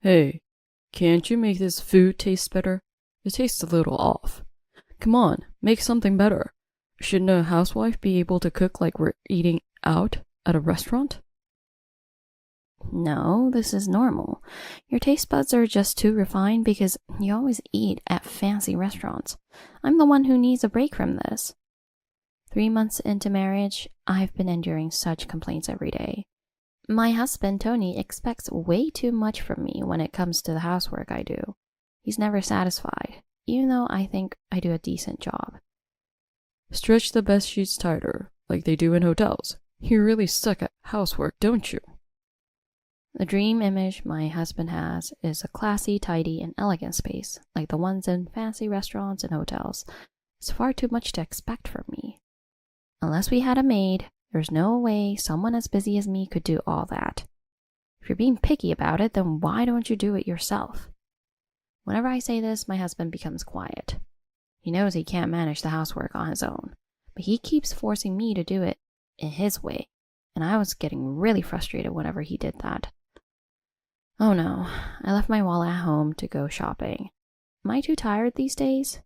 Hey, can't you make this food taste better? It tastes a little off. Come on, make something better. Shouldn't a housewife be able to cook like we're eating out at a restaurant? No, this is normal. Your taste buds are just too refined because you always eat at fancy restaurants. I'm the one who needs a break from this. 3 months into marriage, I've been enduring such complaints every day. My husband, Tony, expects way too much from me when it comes to the housework I do. He's never satisfied, even though I think I do a decent job. Stretch the best sheets tighter, like they do in hotels. You really suck at housework, don't you? The dream image my husband has is a classy, tidy, and elegant space, like the ones in fancy restaurants and hotels. It's far too much to expect from me. Unless we had a maid, there's no way someone as busy as me could do all that. If you're being picky about it, then why don't you do it yourself? Whenever I say this, my husband becomes quiet. He knows he can't manage the housework on his own, but he keeps forcing me to do it in his way, and I was getting really frustrated whenever he did that. Oh no, I left my wallet at home to go shopping. Am I too tired these days?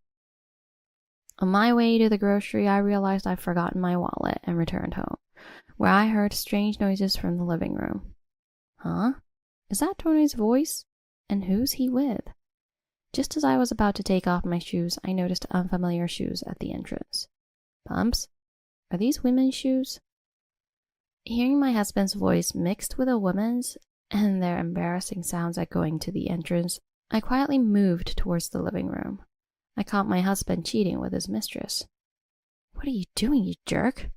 On my way to the grocery, I realized I'd forgotten my wallet and returned home, where I heard strange noises from the living room. Huh? Is that Tony's voice? And who's he with? Just as I was about to take off my shoes, I noticed unfamiliar shoes at the entrance. Pumps? Are these women's shoes? Hearing my husband's voice mixed with a woman's and their embarrassing sounds echoing to the entrance, I quietly moved towards the living room. I caught my husband cheating with his mistress. What are you doing, you jerk?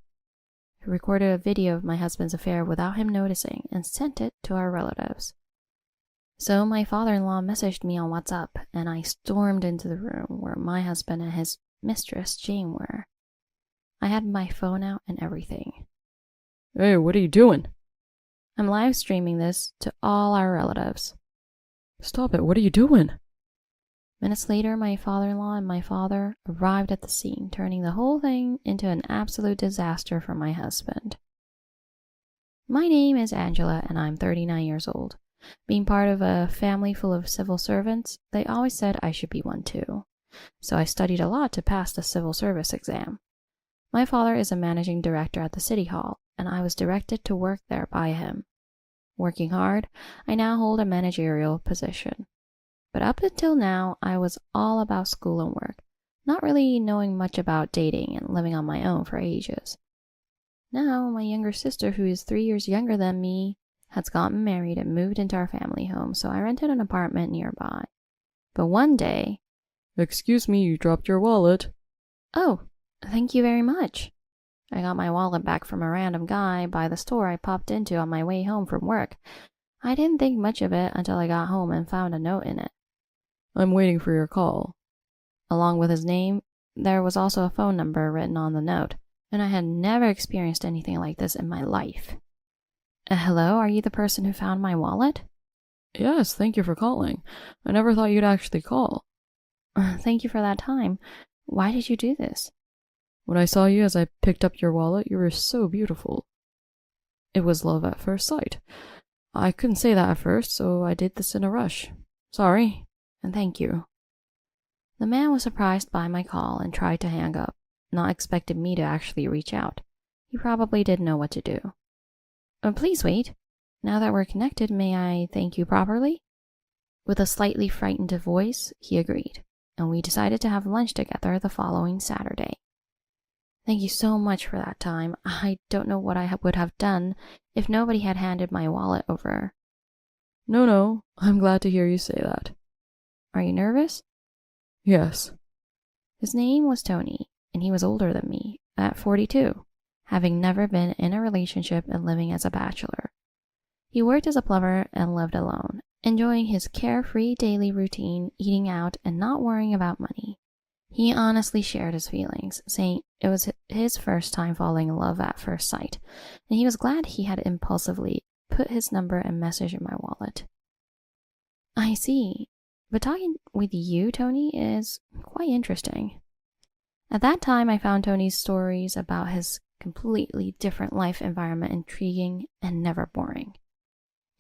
I recorded a video of my husband's affair without him noticing and sent it to our relatives. So my father-in-law messaged me on WhatsApp, and I stormed into the room where my husband and his mistress, Jane, were. I had my phone out and everything. Hey, what are you doing? I'm live streaming this to all our relatives. Stop it, what are you doing? Minutes later, my father-in-law and my father arrived at the scene, turning the whole thing into an absolute disaster for my husband. My name is Angela, and I'm 39 years old. Being part of a family full of civil servants, they always said I should be one too. So I studied a lot to pass the civil service exam. My father is a managing director at the city hall, and I was directed to work there by him. Working hard, I now hold a managerial position. But up until now, I was all about school and work, not really knowing much about dating and living on my own for ages. Now, my younger sister, who is 3 years younger than me, has gotten married and moved into our family home, so I rented an apartment nearby. But one day... Excuse me, you dropped your wallet. Oh, thank you very much. I got my wallet back from a random guy by the store I popped into on my way home from work. I didn't think much of it until I got home and found a note in it. I'm waiting for your call. Along with his name, there was also a phone number written on the note, and I had never experienced anything like this in my life. Hello, are you the person who found my wallet? Yes, thank you for calling. I never thought you'd actually call. Thank you for that time. Why did you do this? When I saw you as I picked up your wallet, you were so beautiful. It was love at first sight. I couldn't say that at first, so I did this in a rush. Sorry, and thank you. The man was surprised by my call and tried to hang up, not expecting me to actually reach out. He probably didn't know what to do. Please wait. Now that we're connected, may I thank you properly? With a slightly frightened voice, he agreed, and we decided to have lunch together the following Saturday. Thank you so much for that time. I don't know what I would have done if nobody had handed my wallet over. No, I'm glad to hear you say that. Are you nervous? Yes. His name was Tony, and he was older than me, at 42, having never been in a relationship and living as a bachelor. He worked as a plumber and lived alone, enjoying his carefree daily routine, eating out, and not worrying about money. He honestly shared his feelings, saying it was his first time falling in love at first sight, and he was glad he had impulsively put his number and message in my wallet. I see, but talking with you, Tony, is quite interesting. At that time, I found Tony's stories about his completely different life environment intriguing and never boring.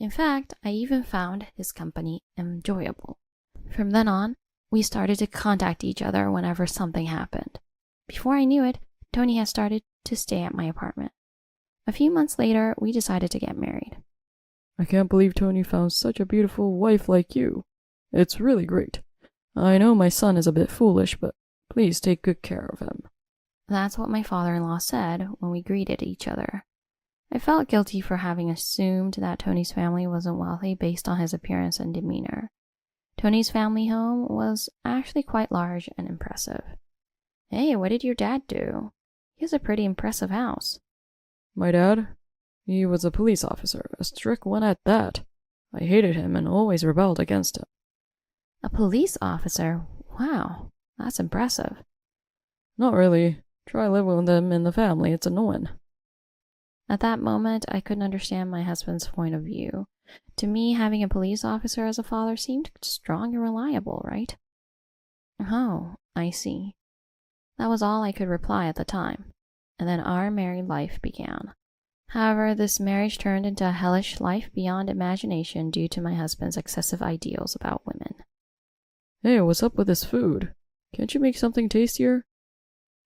In fact, I even found his company enjoyable. From then on, we started to contact each other whenever something happened. Before I knew it, Tony had started to stay at my apartment. A few months later, we decided to get married. I can't believe Tony found such a beautiful wife like you. It's really great. I know my son is a bit foolish, but please take good care of him. That's what my father-in-law said when we greeted each other. I felt guilty for having assumed that Tony's family wasn't wealthy based on his appearance and demeanor. Tony's family home was actually quite large and impressive. Hey, what did your dad do? He has a pretty impressive house. My dad? He was a police officer, a strict one at that. I hated him and always rebelled against him. A police officer? Wow, that's impressive. Not really. Try living with him in the family, it's annoying. At that moment, I couldn't understand my husband's point of view. To me, having a police officer as a father seemed strong and reliable, right? Oh, I see. That was all I could reply at the time, and then our married life began. However, this marriage turned into a hellish life beyond imagination due to my husband's excessive ideals about women. Hey, what's up with this food? Can't you make something tastier?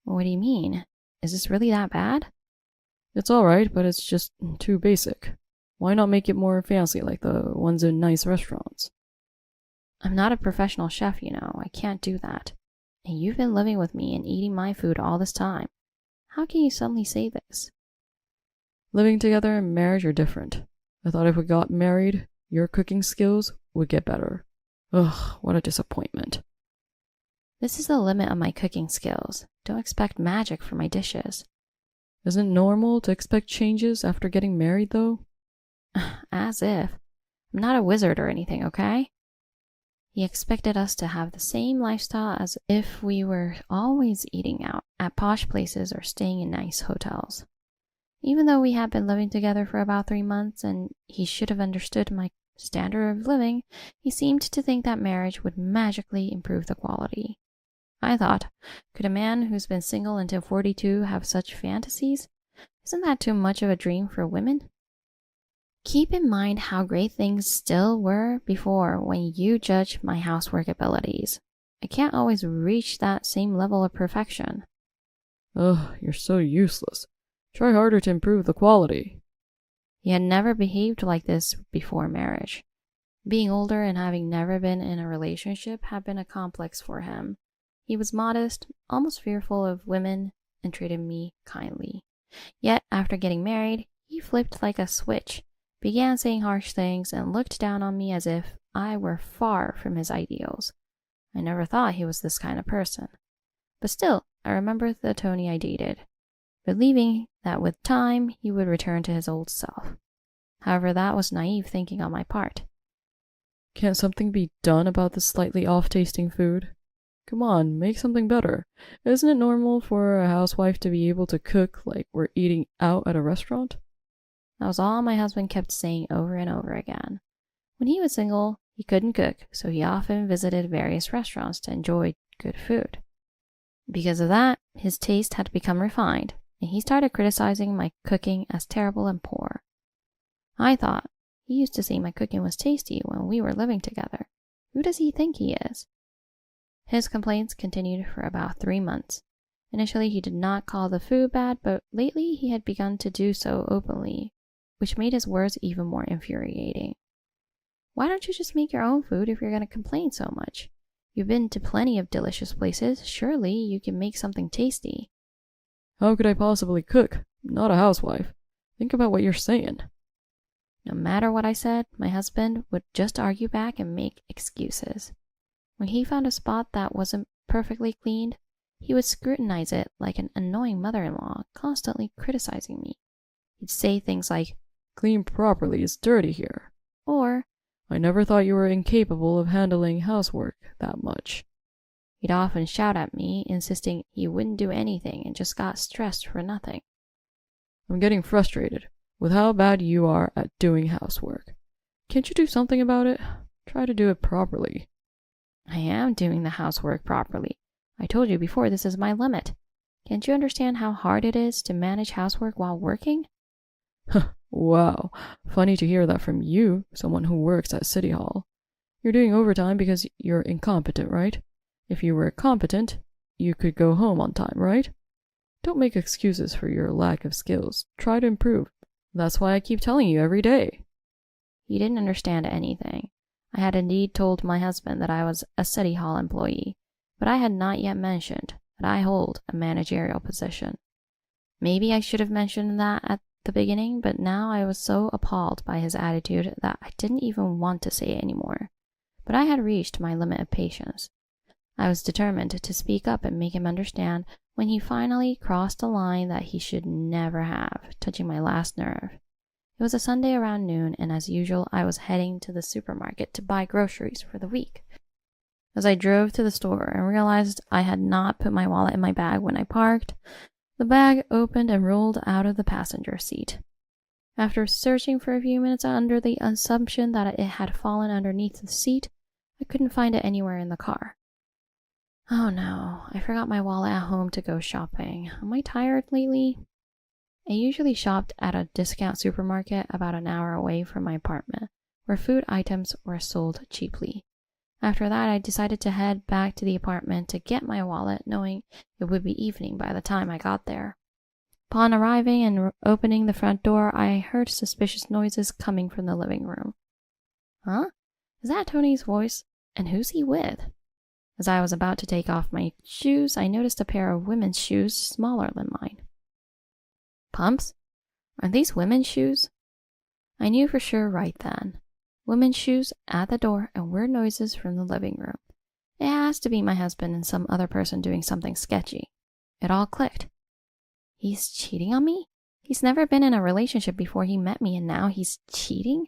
What do you mean? Is this really that bad? It's alright, but it's just too basic. Why not make it more fancy like the ones in nice restaurants? I'm not a professional chef, you know. I can't do that. And you've been living with me and eating my food all this time. How can you suddenly say this? Living together and marriage are different. I thought if we got married, your cooking skills would get better. Ugh, what a disappointment. This is the limit of my cooking skills. Don't expect magic for my dishes. Isn't it normal to expect changes after getting married, though? As if. I'm not a wizard or anything, okay? He expected us to have the same lifestyle as if we were always eating out at posh places or staying in nice hotels. Even though we had been living together for about 3 months and he should have understood my standard of living, he seemed to think that marriage would magically improve the quality. I thought, could a man who's been single until 42 have such fantasies? Isn't that too much of a dream for women? Keep in mind how great things still were before when you judge my housework abilities. I can't always reach that same level of perfection. Ugh, you're so useless. Try harder to improve the quality. He had never behaved like this before marriage. Being older and having never been in a relationship had been a complex for him. He was modest, almost fearful of women, and treated me kindly. Yet, after getting married, he flipped like a switch, began saying harsh things, and looked down on me as if I were far from his ideals. I never thought he was this kind of person. But still, I remember the Tony I dated, believing that with time he would return to his old self. However, that was naive thinking on my part. Can't something be done about this slightly off-tasting food? Come on, make something better. Isn't it normal for a housewife to be able to cook like we're eating out at a restaurant? That was all my husband kept saying over and over again. When he was single, he couldn't cook, so he often visited various restaurants to enjoy good food. Because of that, his taste had become refined, and he started criticizing my cooking as terrible and poor. I thought, he used to say my cooking was tasty when we were living together. Who does he think he is? His complaints continued for about 3 months. Initially, he did not call the food bad, but lately he had begun to do so openly, which made his words even more infuriating. Why don't you just make your own food if you're going to complain so much? You've been to plenty of delicious places. Surely you can make something tasty. How could I possibly cook? I'm not a housewife. Think about what you're saying. No matter what I said, my husband would just argue back and make excuses. When he found a spot that wasn't perfectly cleaned, he would scrutinize it like an annoying mother-in-law, constantly criticizing me. He'd say things like, "Clean properly, it's dirty here." Or, "I never thought you were incapable of handling housework that much." He'd often shout at me, insisting he wouldn't do anything and just got stressed for nothing. I'm getting frustrated with how bad you are at doing housework. Can't you do something about it? Try to do it properly. I am doing the housework properly. I told you before this is my limit. Can't you understand how hard it is to manage housework while working? Wow, funny to hear that from you, someone who works at City Hall. You're doing overtime because you're incompetent, right? If you were competent, you could go home on time, right? Don't make excuses for your lack of skills. Try to improve. That's why I keep telling you every day. He didn't understand anything. I had indeed told my husband that I was a City Hall employee, but I had not yet mentioned that I hold a managerial position. Maybe I should have mentioned that at the beginning, but now I was so appalled by his attitude that I didn't even want to say it anymore. But I had reached my limit of patience. I was determined to speak up and make him understand when he finally crossed a line that he should never have, touching my last nerve. It was a Sunday around noon, and as usual, I was heading to the supermarket to buy groceries for the week. As I drove to the store and realized I had not put my wallet in my bag when I parked, the bag opened and rolled out of the passenger seat. After searching for a few minutes under the assumption that it had fallen underneath the seat, I couldn't find it anywhere in the car. Oh no, I forgot my wallet at home to go shopping. Am I tired lately? I usually shopped at a discount supermarket about an hour away from my apartment, where food items were sold cheaply. After that, I decided to head back to the apartment to get my wallet, knowing it would be evening by the time I got there. Upon arriving and opening the front door, I heard suspicious noises coming from the living room. Huh? Is that Tony's voice? And who's he with? As I was about to take off my shoes, I noticed a pair of women's shoes smaller than mine. Pumps? Are these women's shoes? I knew for sure right then. Women's shoes at the door and weird noises from the living room. It has to be my husband and some other person doing something sketchy. It all clicked. He's cheating on me? He's never been in a relationship before he met me, and now he's cheating?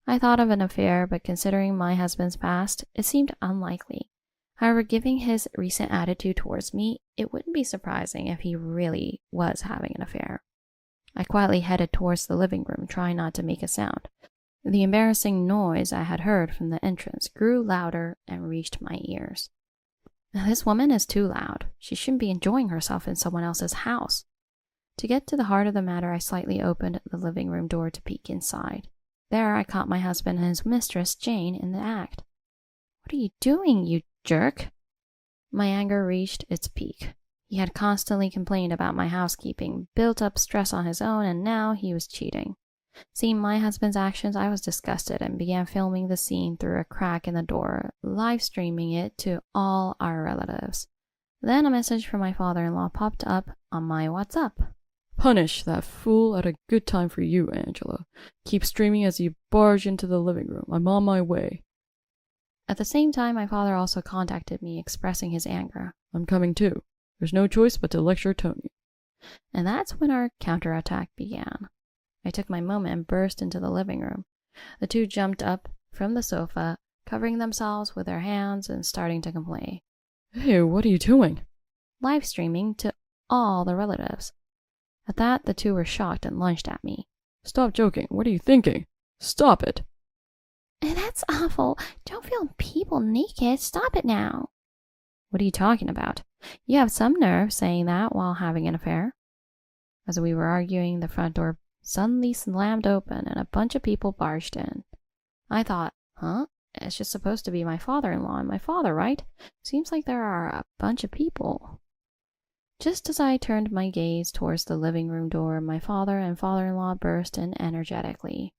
I thought of an affair, but considering my husband's past, it seemed unlikely. However, given his recent attitude towards me, it wouldn't be surprising if he really was having an affair. I quietly headed towards the living room, trying not to make a sound. The embarrassing noise I had heard from the entrance grew louder and reached my ears. This woman is too loud. She shouldn't be enjoying herself in someone else's house. To get to the heart of the matter, I slightly opened the living room door to peek inside. There I caught my husband and his mistress, Jane, in the act. What are you doing, you jerk? My anger reached its peak. He had constantly complained about my housekeeping, built up stress on his own, and now he was cheating. Seeing my husband's actions, I was disgusted and began filming the scene through a crack in the door, live streaming it to all our relatives. Then a message from my father-in-law popped up on my WhatsApp. Punish that fool at a good time for you, Angela. Keep streaming as you barge into the living room. I'm on my way. At the same time, my father also contacted me, expressing his anger. I'm coming too. There's no choice but to lecture Tony. And that's when our counterattack began. I took my moment and burst into the living room. The two jumped up from the sofa, covering themselves with their hands and starting to complain. Hey, what are you doing? Live streaming to all the relatives. At that, the two were shocked and lunged at me. Stop joking. What are you thinking? Stop it. That's awful. Don't film people naked. Stop it now. What are you talking about? You have some nerve saying that while having an affair. As we were arguing, the front door suddenly slammed open and a bunch of people barged in. I thought, huh? It's just supposed to be my father-in-law and my father, right? Seems like there are a bunch of people. Just as I turned my gaze towards the living room door, my father and father-in-law burst in energetically.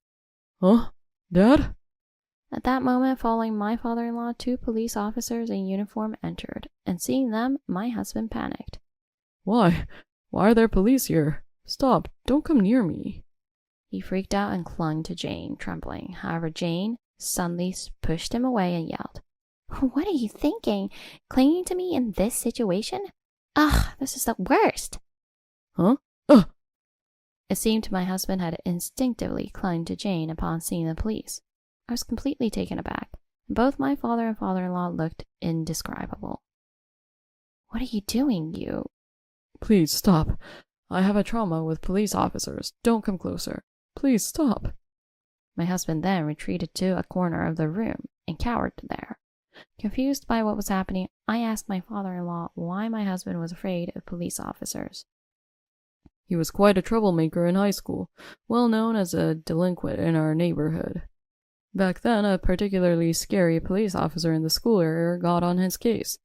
Huh? Dad? At that moment, following my father-in-law, two police officers in uniform entered, and seeing them, my husband panicked. Why? Why are there police here? Stop. Don't come near me. He freaked out and clung to Jane, trembling. However, Jane suddenly pushed him away and yelled, "What are you thinking? Clinging to me in this situation? Ugh, this is the worst." Huh? Ugh! It seemed my husband had instinctively clung to Jane upon seeing the police. I was completely taken aback, and both my father and father-in-law looked indescribable. What are you doing, you? Please stop. I have a trauma with police officers. Don't come closer. Please stop. My husband then retreated to a corner of the room and cowered there. Confused by what was happening, I asked my father-in-law why my husband was afraid of police officers. He was quite a troublemaker in high school, well known as a delinquent in our neighborhood. Back then, a particularly scary police officer in the school area got on his case.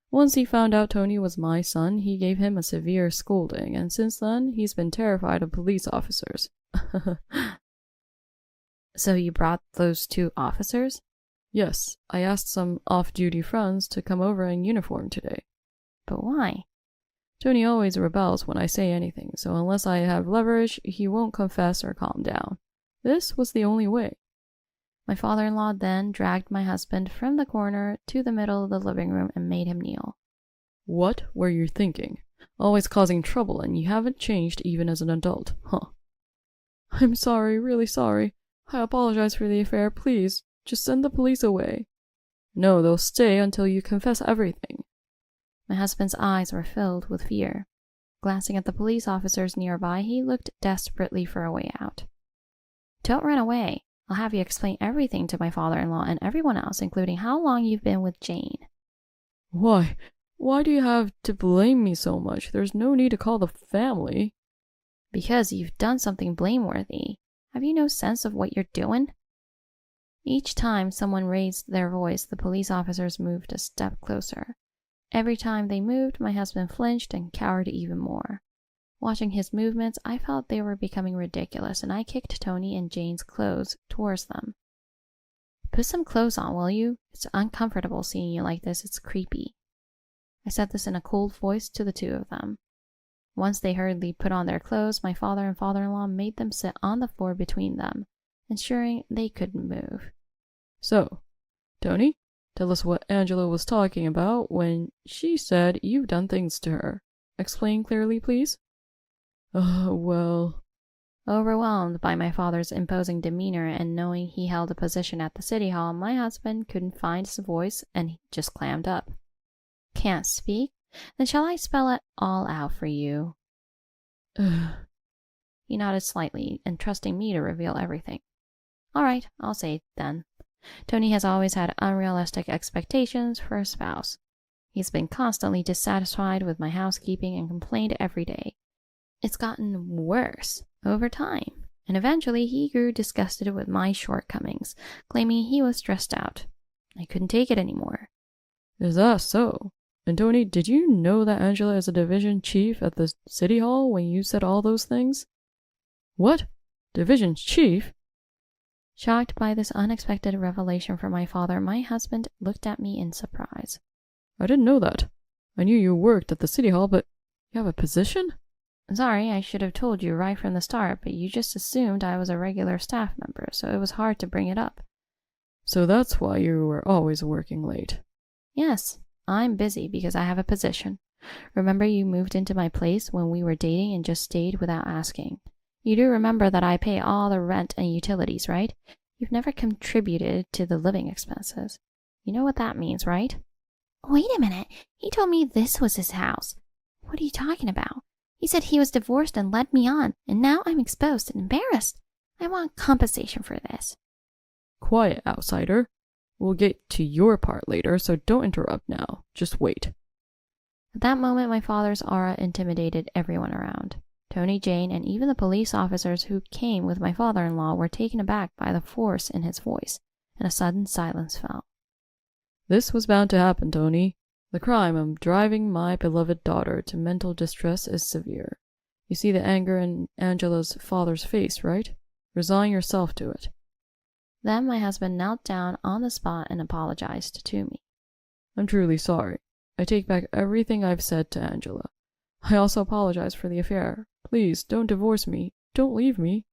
Once he found out Tony was my son, he gave him a severe scolding, and since then, he's been terrified of police officers. So you brought those two officers? Yes, I asked some off-duty friends to come over in uniform today. But why? Tony always rebels when I say anything, so unless I have leverage, he won't confess or calm down. This was the only way. My father-in-law then dragged my husband from the corner to the middle of the living room and made him kneel. What were you thinking? Always causing trouble, and you haven't changed even as an adult, huh? I'm sorry, really sorry. I apologize for the affair, please. Just send the police away. No, they'll stay until you confess everything. My husband's eyes were filled with fear. Glancing at the police officers nearby, he looked desperately for a way out. Don't run away. I'll have you explain everything to my father-in-law and everyone else, including how long you've been with Jane. Why? Why do you have to blame me so much? There's no need to call the family. Because you've done something blameworthy. Have you no sense of what you're doing? Each time someone raised their voice, the police officers moved a step closer. Every time they moved, my husband flinched and cowered even more. Watching his movements, I felt they were becoming ridiculous, and I kicked Tony and Jane's clothes towards them. Put some clothes on, will you? It's uncomfortable seeing you like this. It's creepy. I said this in a cold voice to the two of them. Once they hurriedly put on their clothes, my father and father-in-law made them sit on the floor between them, ensuring they couldn't move. So, Tony, tell us what Angela was talking about when she said you've done things to her. Explain clearly, please. Well... Overwhelmed by my father's imposing demeanor and knowing he held a position at the city hall, my husband couldn't find his voice and he just clammed up. Can't speak? Then shall I spell it all out for you? He nodded slightly, entrusting me to reveal everything. All right, I'll say it then. Tony has always had unrealistic expectations for a spouse. He's been constantly dissatisfied with my housekeeping and complained every day. It's gotten worse over time, and eventually he grew disgusted with my shortcomings, claiming he was stressed out. I couldn't take it anymore. Is that so? And Tony, did you know that Angela is a division chief at the city hall when you said all those things? What? Division chief? Shocked by this unexpected revelation from my father, my husband looked at me in surprise. I didn't know that. I knew you worked at the city hall, but you have a position? Sorry, I should have told you right from the start, but you just assumed I was a regular staff member, so it was hard to bring it up. So that's why you were always working late. Yes, I'm busy because I have a position. Remember you moved into my place when we were dating and just stayed without asking. You do remember that I pay all the rent and utilities, right? You've never contributed to the living expenses. You know what that means, right? Wait a minute. He told me this was his house. What are you talking about? He said he was divorced and led me on, and now I'm exposed and embarrassed. I want compensation for this. Quiet, outsider. We'll get to your part later, so don't interrupt now. Just wait. At that moment, my father's aura intimidated everyone around. Tony, Jane, and even the police officers who came with my father-in-law were taken aback by the force in his voice, and a sudden silence fell. This was bound to happen, Tony. The crime of driving my beloved daughter to mental distress is severe. You see the anger in Angela's father's face, right? Resign yourself to it. Then my husband knelt down on the spot and apologized to me. I'm truly sorry. I take back everything I've said to Angela. I also apologize for the affair. Please, don't divorce me. Don't leave me.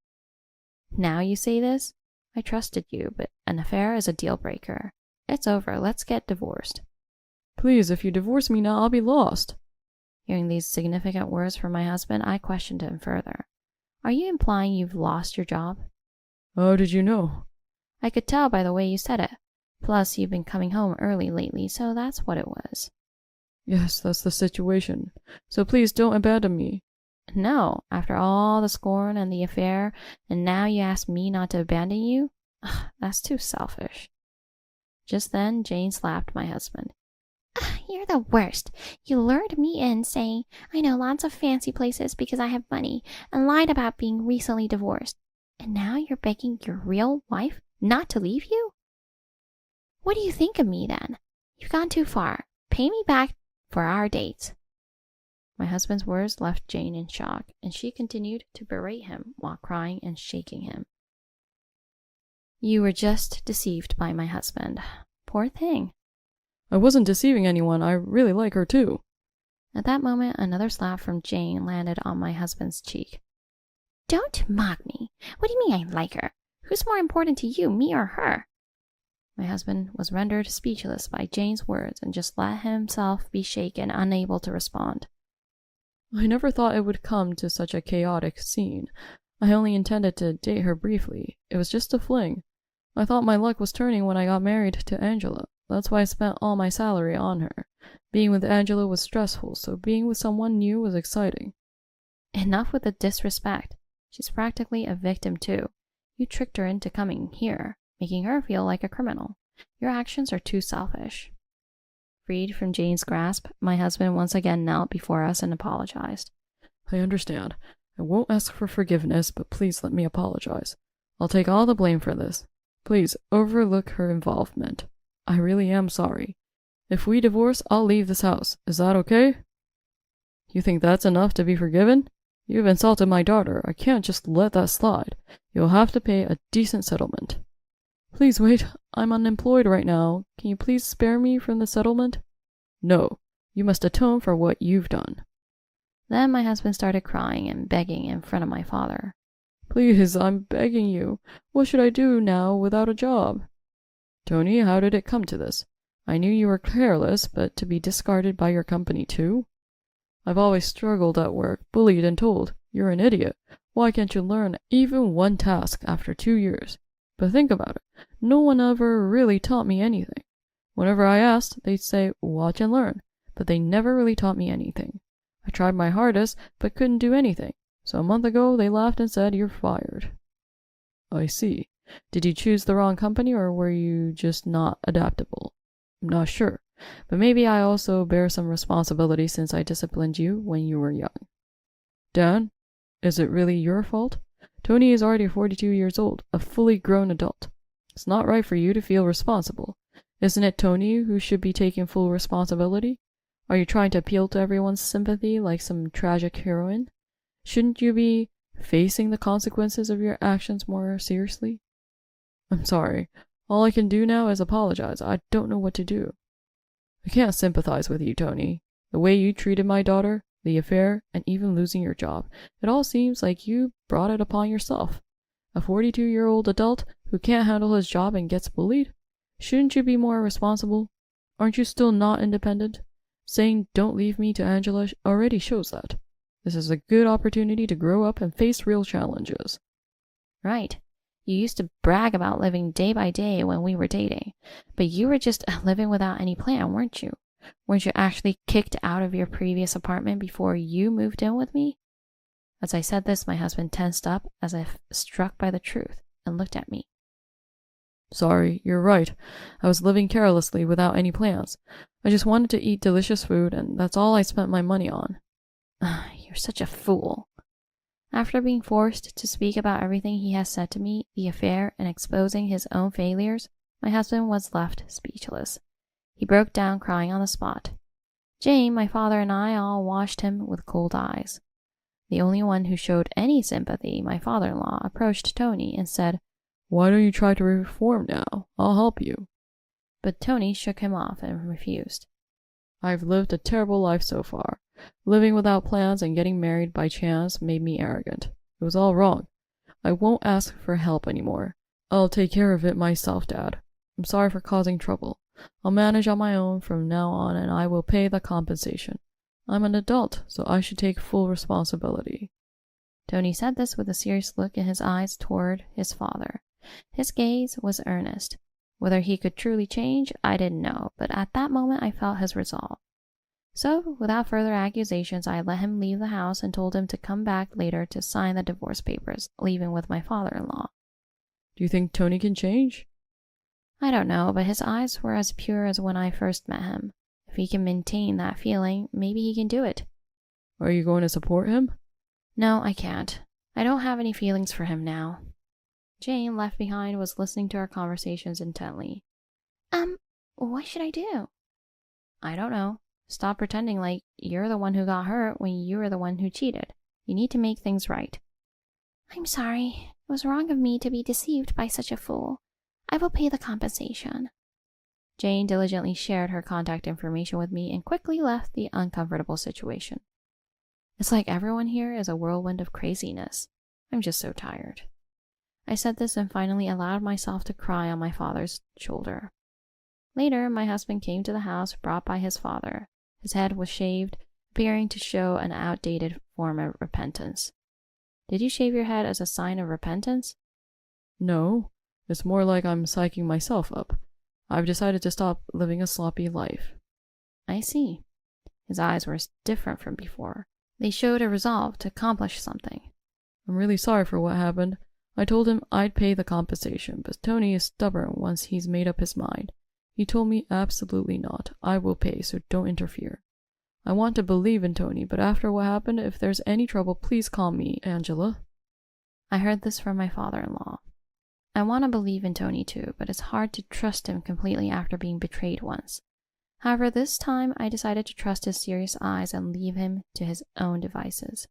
Now you say this? I trusted you, but an affair is a deal breaker. It's over. Let's get divorced. Please, if you divorce me now, I'll be lost. Hearing these significant words from my husband, I questioned him further. Are you implying you've lost your job? How did you know? I could tell by the way you said it. Plus, you've been coming home early lately, so that's what it was. Yes, that's the situation. So please don't abandon me. No, after all the scorn and the affair, and now you ask me not to abandon you? Ugh, that's too selfish. Just then, Jane slapped my husband. You're the worst. You lured me in saying I know lots of fancy places because I have money and lied about being recently divorced. And now you're begging your real wife not to leave you? What do you think of me then? You've gone too far. Pay me back for our dates. My husband's words left Jane in shock, and she continued to berate him while crying and shaking him. You were just deceived by my husband. Poor thing. I wasn't deceiving anyone. I really like her too. At that moment, another slap from Jane landed on my husband's cheek. Don't mock me. What do you mean I like her? Who's more important to you, me or her? My husband was rendered speechless by Jane's words and just let himself be shaken, unable to respond. I never thought it would come to such a chaotic scene. I only intended to date her briefly. It was just a fling. I thought my luck was turning when I got married to Angela. That's why I spent all my salary on her. Being with Angela was stressful, so being with someone new was exciting. Enough with the disrespect. She's practically a victim too. You tricked her into coming here, making her feel like a criminal. Your actions are too selfish. Freed from Jane's grasp, my husband once again knelt before us and apologized. I understand. I won't ask for forgiveness, but please let me apologize. I'll take all the blame for this. Please overlook her involvement. I really am sorry. If we divorce, I'll leave this house. Is that okay? You think that's enough to be forgiven? You've insulted my daughter. I can't just let that slide. You'll have to pay a decent settlement. Please wait. I'm unemployed right now. Can you please spare me from the settlement? No. You must atone for what you've done. Then my husband started crying and begging in front of my father. Please, I'm begging you. What should I do now without a job? Tony, how did it come to this? I knew you were careless, but to be discarded by your company too? I've always struggled at work, bullied and told, you're an idiot. Why can't you learn even one task after 2 years? But think about it. No one ever really taught me anything. Whenever I asked, they'd say, watch and learn. But they never really taught me anything. I tried my hardest, but couldn't do anything. So a month ago, they laughed and said, you're fired. I see. Did you choose the wrong company, or were you just not adaptable? I'm not sure. But maybe I also bear some responsibility since I disciplined you when you were young. Dan, is it really your fault? Tony is already 42 years old, a fully grown adult. It's not right for you to feel responsible. Isn't it Tony who should be taking full responsibility? Are you trying to appeal to everyone's sympathy like some tragic heroine? Shouldn't you be facing the consequences of your actions more seriously? I'm sorry. All I can do now is apologize. I don't know what to do. I can't sympathize with you, Tony. The way you treated my daughter, the affair, and even losing your job, it all seems like you brought it upon yourself. A 42-year-old adult who can't handle his job and gets bullied? Shouldn't you be more responsible? Aren't you still not independent? Saying don't leave me to Angela already shows that. This is a good opportunity to grow up and face real challenges. Right. You used to brag about living day by day when we were dating, but you were just living without any plan, weren't you? Weren't you actually kicked out of your previous apartment before you moved in with me? As I said this, my husband tensed up as if struck by the truth and looked at me. Sorry, you're right. I was living carelessly without any plans. I just wanted to eat delicious food, and that's all I spent my money on. You're such a fool. After being forced to speak about everything he has said to me, the affair, and exposing his own failures, my husband was left speechless. He broke down crying on the spot. Jane, my father, and I all watched him with cold eyes. The only one who showed any sympathy, my father-in-law, approached Tony and said, Why don't you try to reform now? I'll help you. But Tony shook him off and refused. I've lived a terrible life so far. Living without plans and getting married by chance made me arrogant. It was all wrong. I won't ask for help anymore. I'll take care of it myself, Dad. I'm sorry for causing trouble. I'll manage on my own from now on, and I will pay the compensation. I'm an adult, so I should take full responsibility. Tony said this with a serious look in his eyes toward his father. His gaze was earnest. Whether he could truly change, I didn't know, but at that moment I felt his resolve. So, without further accusations, I let him leave the house and told him to come back later to sign the divorce papers, leaving with my father-in-law. Do you think Tony can change? I don't know, but his eyes were as pure as when I first met him. If he can maintain that feeling, maybe he can do it. Are you going to support him? No, I can't. I don't have any feelings for him now. Jane, left behind, was listening to our conversations intently. What should I do? I don't know. Stop pretending like you're the one who got hurt when you were the one who cheated. You need to make things right. I'm sorry. It was wrong of me to be deceived by such a fool. I will pay the compensation. Jane diligently shared her contact information with me and quickly left the uncomfortable situation. It's like everyone here is a whirlwind of craziness. I'm just so tired. I said this and finally allowed myself to cry on my father's shoulder. Later, my husband came to the house brought by his father. His head was shaved, appearing to show an outdated form of repentance. Did you shave your head as a sign of repentance? No, it's more like I'm psyching myself up. I've decided to stop living a sloppy life. I see. His eyes were different from before. They showed a resolve to accomplish something. I'm really sorry for what happened. I told him I'd pay the compensation, but Tony is stubborn once he's made up his mind. He told me absolutely not. I will pay, so don't interfere. I want to believe in Tony, but after what happened, if there's any trouble, please call me, Angela. I heard this from my father-in-law. I want to believe in Tony too, but it's hard to trust him completely after being betrayed once. However, this time I decided to trust his serious eyes and leave him to his own devices.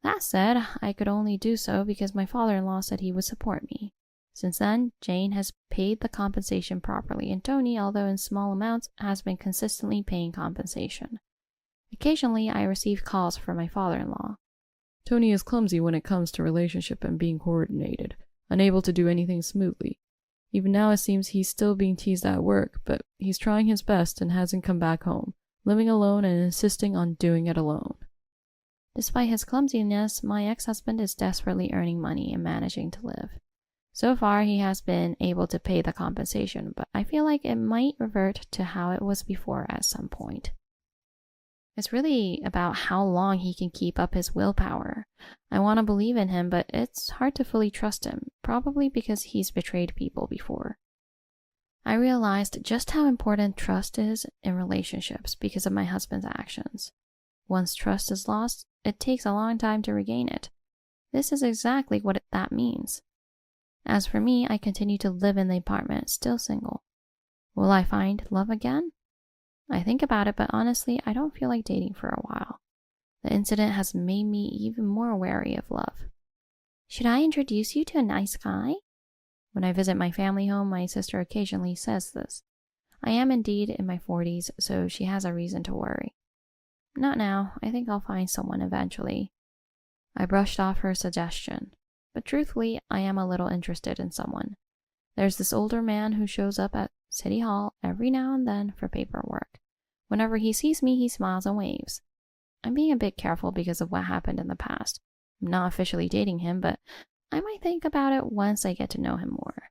That said, I could only do so because my father-in-law said he would support me. Since then, Jane has paid the compensation properly, and Tony, although in small amounts, has been consistently paying compensation. Occasionally, I receive calls from my father-in-law. Tony is clumsy when it comes to relationship and being coordinated, unable to do anything smoothly. Even now it seems he's still being teased at work, but he's trying his best and hasn't come back home, living alone and insisting on doing it alone. Despite his clumsiness, my ex-husband is desperately earning money and managing to live. So far, he has been able to pay the compensation, but I feel like it might revert to how it was before at some point. It's really about how long he can keep up his willpower. I want to believe in him, but it's hard to fully trust him, probably because he's betrayed people before. I realized just how important trust is in relationships because of my husband's actions. Once trust is lost, it takes a long time to regain it. This is exactly what that means. As for me, I continue to live in the apartment, still single. Will I find love again? I think about it, but honestly, I don't feel like dating for a while. The incident has made me even more wary of love. Should I introduce you to a nice guy? When I visit my family home, my sister occasionally says this. I am indeed in my 40s, so she has a reason to worry. Not now. I think I'll find someone eventually. I brushed off her suggestion. But truthfully, I am a little interested in someone. There's this older man who shows up at City Hall every now and then for paperwork. Whenever he sees me, he smiles and waves. I'm being a bit careful because of what happened in the past. I'm not officially dating him, but I might think about it once I get to know him more.